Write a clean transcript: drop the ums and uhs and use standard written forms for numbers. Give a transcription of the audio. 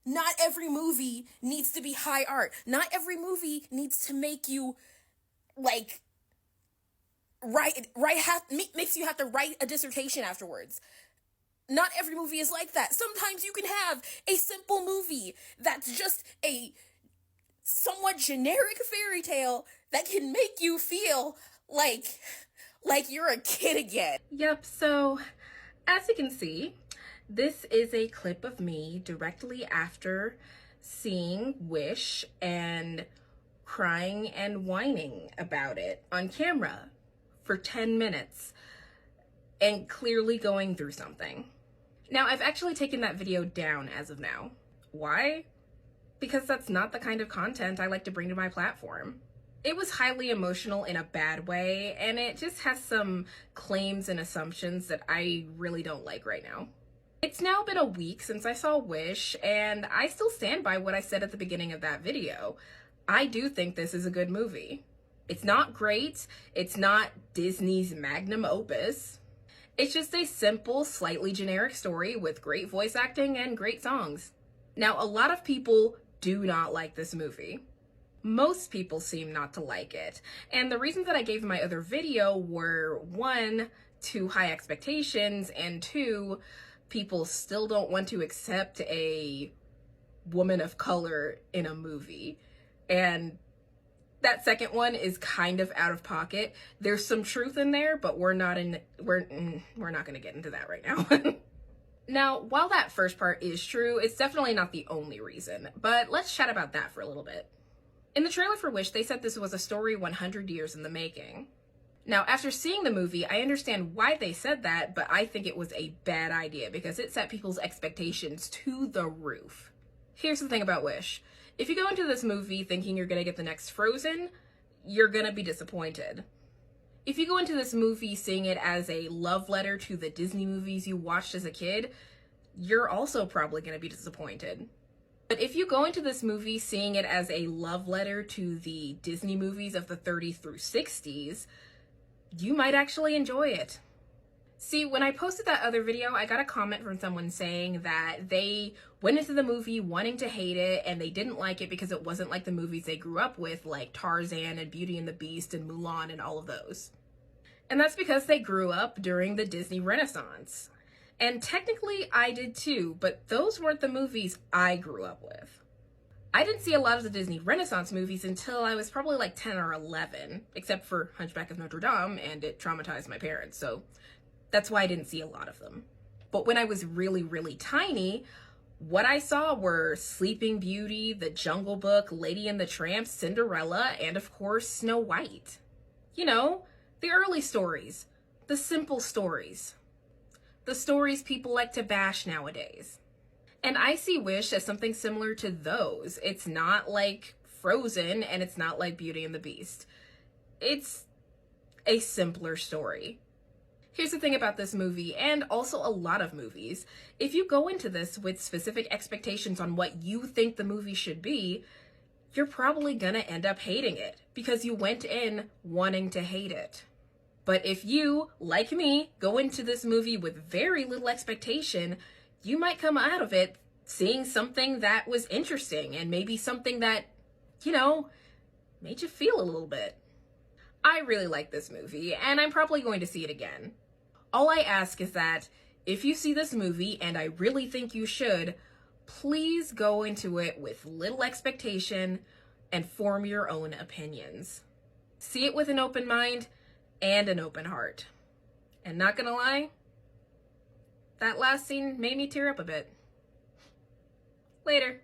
Not every movie needs to be high art. Not every movie needs to make you like makes you have to write a dissertation afterwards. Not every movie is like that. Sometimes you can have a simple movie that's just a somewhat generic fairy tale that can make you feel like you're a kid again. Yep, so as you can see, this is a clip of me directly after seeing Wish and crying and whining about it on camera for 10 minutes and clearly going through something. Now, I've actually taken that video down as of now. Why? Because that's not the kind of content I like to bring to my platform. It was highly emotional in a bad way, and it just has some claims and assumptions that I really don't like right now. It's now been a week since I saw Wish, and I still stand by what I said at the beginning of that video. I do think this is a good movie. It's not great. It's not Disney's magnum opus. It's just a simple, slightly generic story with great voice acting and great songs. Now, a lot of people do not like this movie. Most people seem not to like it. And the reasons that I gave in my other video were 1, too high expectations, and 2, people still don't want to accept a woman of color in a movie. And that second one is kind of out of pocket. There's some truth in there, but we're not going to get into that right now. Now, while that first part is true, it's definitely not the only reason, but let's chat about that for a little bit. In the trailer for Wish, they said this was a story 100 years in the making. Now, after seeing the movie, I understand why they said that, but I think it was a bad idea because it set people's expectations to the roof. Here's the thing about Wish. If you go into this movie thinking you're gonna get the next Frozen, you're gonna be disappointed. If you go into this movie seeing it as a love letter to the Disney movies you watched as a kid, you're also probably gonna be disappointed. But if you go into this movie seeing it as a love letter to the Disney movies of the 30s through 60s, you might actually enjoy it. See, when I posted that other video, I got a comment from someone saying that they went into the movie wanting to hate it and they didn't like it because it wasn't like the movies they grew up with, like Tarzan and Beauty and the Beast and Mulan and all of those. And that's because they grew up during the Disney Renaissance. And technically I did too, but those weren't the movies I grew up with. I didn't see a lot of the Disney Renaissance movies until I was probably like 10 or 11, except for Hunchback of Notre Dame, and it traumatized my parents, so that's why I didn't see a lot of them. But when I was really, really tiny, what I saw were Sleeping Beauty, The Jungle Book, Lady and the Tramp, Cinderella, and of course, Snow White. You know, the early stories, the simple stories. The stories people like to bash nowadays. And I see Wish as something similar to those. It's not like Frozen and it's not like Beauty and the Beast. It's a simpler story. Here's the thing about this movie, and also a lot of movies. If you go into this with specific expectations on what you think the movie should be, you're probably gonna end up hating it because you went in wanting to hate it. But if you, like me, go into this movie with very little expectation, you might come out of it seeing something that was interesting and maybe something that, you know, made you feel a little bit. I really like this movie, and I'm probably going to see it again. All I ask is that if you see this movie, and I really think you should, please go into it with little expectation and form your own opinions. See it with an open mind and an open heart. And not gonna lie, that last scene made me tear up a bit. Later.